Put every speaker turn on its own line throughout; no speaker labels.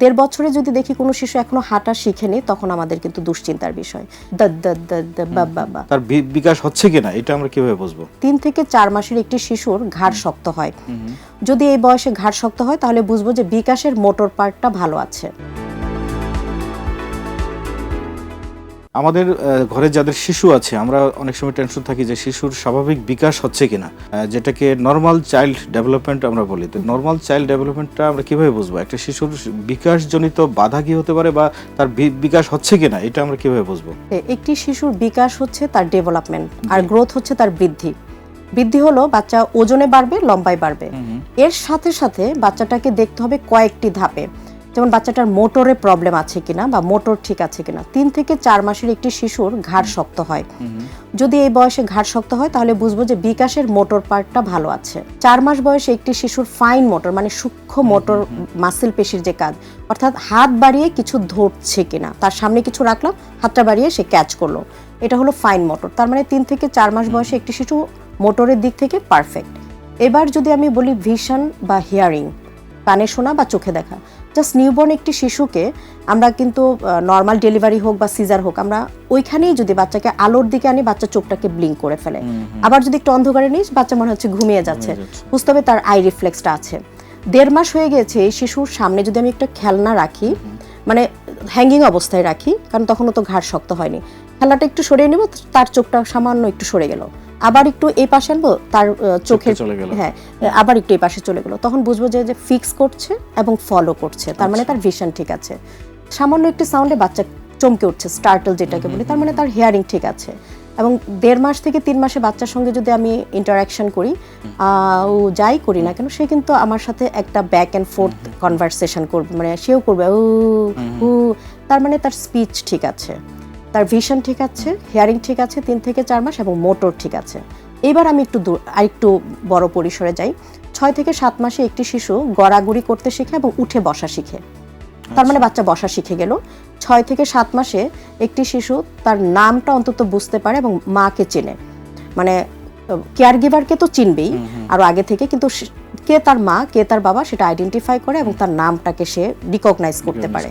দেড় বছরে যদি দেখি কোনো শিশু এখনো হাঁটা শিখেনি, তখন আমাদের কিন্তু দুশ্চিন্তার বিষয়।
তার বিকাশ হচ্ছে কিনা এটা আমরা কিভাবে বুঝবো?
3 থেকে 4 মাসের একটি শিশুর ঘাড় শক্ত হয়। যদি এই বয়সে ঘাড় শক্ত হয় তাহলে বুঝবো যে বিকাশের মোটর পার্টটা ভালো আছে।
আমাদের ঘরে যাদের শিশু আছে আমরা অনেক সময় টেনশন থাকি যে শিশুর স্বাভাবিক বিকাশ হচ্ছে কিনা, যেটাকে নর্মাল চাইল্ড ডেভেলপমেন্ট আমরা বলি। তো নর্মাল চাইল্ড ডেভেলপমেন্টটা আমরা কিভাবে বুঝবো? একটা শিশুর বিকাশজনিত বাধা কি হতে পারে বা তার বিকাশ হচ্ছে কিনা এটা আমরা কিভাবে বুঝবো?
একটি শিশুর বিকাশ হচ্ছে তার ডেভেলপমেন্ট, আর গ্রোথ হচ্ছে তার বৃদ্ধি। বৃদ্ধি হলো বাচ্চা ওজনে বাড়বে, লম্বায় বাড়বে। এর সাথে সাথে বাচ্চাটাকে দেখতে হবে কয়েকটি ধাপে, যেমন বাচ্চাটার মোটরে প্রবলেম আছে কিনা বা মোটর ঠিক আছে কিনা। 3 থেকে 4 মাসের একটি শিশুর ঘাড় শক্ত হয়। যদি এই বয়সে ঘাড় শক্ত হয় তাহলে বুঝবো যে বিকাশের মোটর পার্টটা ভালো আছে। 4 মাস বয়সে একটি শিশুর ফাইন মোটর মানে সূক্ষ্ম মোটর মাসেল পেশির যে কাজ, অর্থাৎ হাত বাড়িয়ে কিছু ধরছে কিনা, তার সামনে কিছু রাখলাম, হাতটা বাড়িয়ে সে ক্যাচ করলো, এটা হলো ফাইন মোটর। তার মানে 3 থেকে 4 মাস বয়সে একটি শিশু মোটরের দিক থেকে পারফেক্ট। এবার যদি আমি বলি ভিশন বা হিয়ারিং, কানে শোনা বা চোখে দেখা, জাস্ট নিউবর্ন একটি শিশুকে আমরা কিন্তু নর্মাল ডেলিভারি হোক বা সিজার হোক, আমরা ওইখানেই যদি বাচ্চাকে আলোর দিকে আনি বাচ্চা চোখটাকে ব্লিঙ্ক করে ফেলে। আবার যদি একটু অন্ধকারে নিস বাচ্চা মনে হচ্ছে ঘুমিয়ে যাচ্ছে, বুঝতে হবে তার আই রিফ্লেক্সটা আছে। 1.5 মাস হয়ে গেছে এই শিশুর সামনে যদি আমি একটা খেলনা রাখি, মানে হ্যাঙ্গিং অবস্থায় রাখি, কারণ তখনও তো ঘাড় শক্ত হয়নি, খেলনাটা একটু সরিয়ে নেব, তার চোখটা সামান্য একটু সরে গেল, আবার একটু এই পাশে আনবো, তার চোখের হ্যাঁ আবার একটু এই পাশে চলে গেল, তখন বুঝবো যে ফিক্স করছে এবং ফলো করছে, তার মানে তার ভিশন ঠিক আছে। সামান্য একটি সাউন্ডে বাচ্চা চমকে উঠছে, স্টার্টল যেটাকে বলি, তার মানে তার হিয়ারিং ঠিক আছে। এবং 1.5 মাস থেকে 3 মাসে বাচ্চার সঙ্গে যদি আমি ইন্টারাকশন করি, ও যাই করি না কেন, সে কিন্তু আমার সাথে একটা ব্যাক অ্যান্ড ফোর্থ কনভারসেশন করবে, মানে সেও করবে উ, তার মানে তার স্পিচ ঠিক আছে, তার ভিশন ঠিক আছে, হিয়ারিং ঠিক আছে 3 থেকে 4 মাস, এবং মোটর ঠিক আছে। এবার আমি আরেকটু বড় পরিসরে যাই। 6 থেকে 7 মাসে একটি শিশু গড়াগড়ি করতে শিখে এবং উঠে বসা শিখে, তার মানে বাচ্চা বসা শিখে গেল। 6 থেকে 7 মাসে একটি শিশু তার নামটা অন্তত বুঝতে পারে এবং মাকে চেনে, মানে কেয়ার গিভারকে তো চিনবেই আরো আগে থেকে, কিন্তু কে তার মা কে তার বাবা সেটা আইডেন্টিফাই করে এবং তার নামটাকে সে রিকগনাইজ করতে পারে।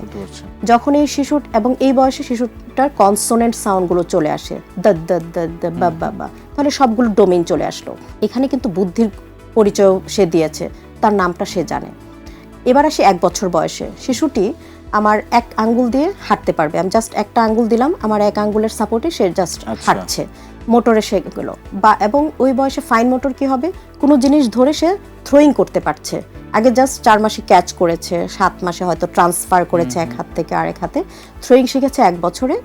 যখন এই শিশু এবং এই বয়সে শিশুটার কনসোনেন্ট সাউন্ডগুলো চলে আসে, দ দ দ দ বা বা বা, তাহলে সবগুলো ডোমেইন চলে আসলো। এখানে কিন্তু বুদ্ধির পরিচয় সে দিয়েছে, তার নামটা সে জানে। এবার আসি 1 বছর বয়সে শিশুটি আমার এক আঙ্গুল দিয়ে হাঁটতে পারবে, আমি জাস্ট একটা আঙ্গুল দিলাম, আমার এক আঙ্গুলের সাপোর্টে সে জাস্ট হাঁটছে, মোটরে সে গেলো। বা এবং ওই বয়সে ফাইন মোটর কি হবে, কোনো জিনিস ধরে সে থ্রোয়িং করতে পারছে। আগে জাস্ট 4 মাসে ক্যাচ করেছে, 7 মাসে হয়তো ট্রান্সফার করেছে এক হাত থেকে আরেক হাতে, থ্রোয়িং শিখেছে 1 বছরে,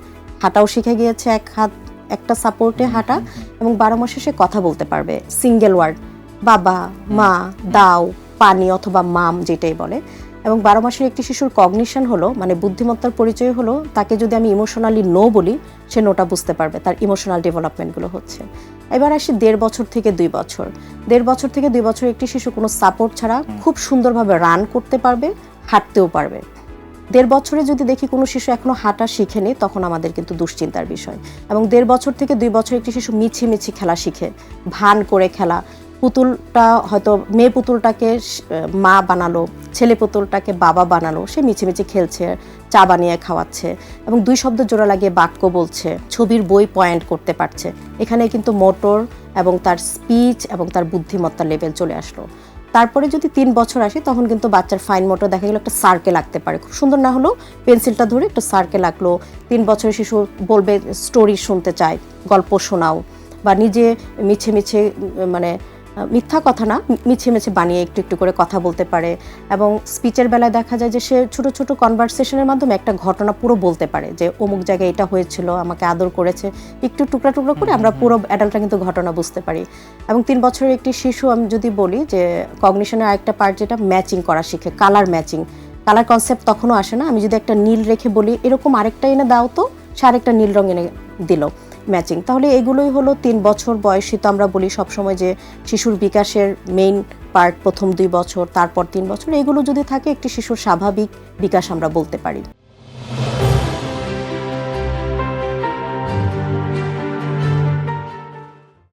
হাঁটাও শিখে গিয়েছে এক হাত একটা সাপোর্টে হাঁটা, এবং 12 মাসে সে কথা বলতে পারবে সিঙ্গেল ওয়ার্ড, বাবা, মা, দাও, পানি অথবা মাম যেটাই বলে। এবং 12 মাসের একটি শিশুর কগনিশন হলো, মানে বুদ্ধিমত্তার পরিচয় হলো, তাকে যদি আমি ইমোশনালি নো বলি সে নোটা বুঝতে পারবে, তার ইমোশনাল ডেভেলপমেন্টগুলো হচ্ছে। এবার আসি 1.5 বছর থেকে 2 বছর। 1.5 বছর থেকে 2 বছর একটি শিশু কোনো সাপোর্ট ছাড়া খুব সুন্দরভাবে রান করতে পারবে, হাঁটতেও পারবে। 1.5 বছরে যদি দেখি কোনো শিশু এখনো হাঁটা শিখেনি, তখন আমাদের কিন্তু দুশ্চিন্তার বিষয়। এবং 1.5 বছর থেকে 2 বছর একটি শিশু মিছিমিছি খেলা শিখে, ভান করে খেলা, পুতুলটা হয়তো মেয়ে পুতুলটাকে মা বানালো, ছেলে পুতুলটাকে বাবা বানালো, সে মিছিমিছি খেলছে, চা বানিয়ে খাওয়াচ্ছে এবং 2 শব্দ জোড়া লাগিয়ে বাক্য বলছে, ছবির বই পয়েন্ট করতে পারছে। এখানে কিন্তু মোটর এবং তার স্পিচ এবং তার বুদ্ধিমত্তার লেভেল চলে আসলো। তারপরে যদি 3 বছর আসে তখন কিন্তু বাচ্চার ফাইন মোটর দেখা গেল একটা সার্কেল আঁকতে পারে, খুব সুন্দর না হলেও পেন্সিলটা ধরে একটা সার্কেল আঁকলো। 3 বছরের শিশু বলবে স্টোরি শুনতে চায়, গল্প শোনাও, বা নিজে মিছে মিছে, মানে মিথ্যা কথা না, মিছে মিছে বানিয়ে একটু একটু করে কথা বলতে পারে। এবং স্পিচের বেলায় দেখা যায় যে সে ছোট ছোট কনভারসেশনের মাধ্যমে একটা ঘটনা পুরো বলতে পারে, যে অমুক জায়গায় এটা হয়েছিল, আমাকে আদর করেছে, একটু টুকরা টুকরা করে আমরা পুরো অ্যাডাল্টরা কিন্তু ঘটনা বুঝতে পারি। এবং 3 বছরের একটি শিশু আমি যদি বলি যে কগনিশনের আরেকটা পার্ট যেটা ম্যাচিং করা শিখে, কালার ম্যাচিং, কালার কনসেপ্ট তখনও আসে না। আমি যদি একটা নীল রেখে বলি এরকম আরেকটা এনে দাও, তো সে আরেকটা নীল রঙ এনে দিল, ম্যাচিং। তাহলে এগুলোই হলো 3 বছর বয়সী। তো আমরা বলি সবসময় যে শিশুর বিকাশের মেইন পার্ট প্রথম 2 বছর, তারপর 3 বছর, এগুলো যদি থাকে একটি শিশুর স্বাভাবিক বিকাশ আমরা বলতে পারি।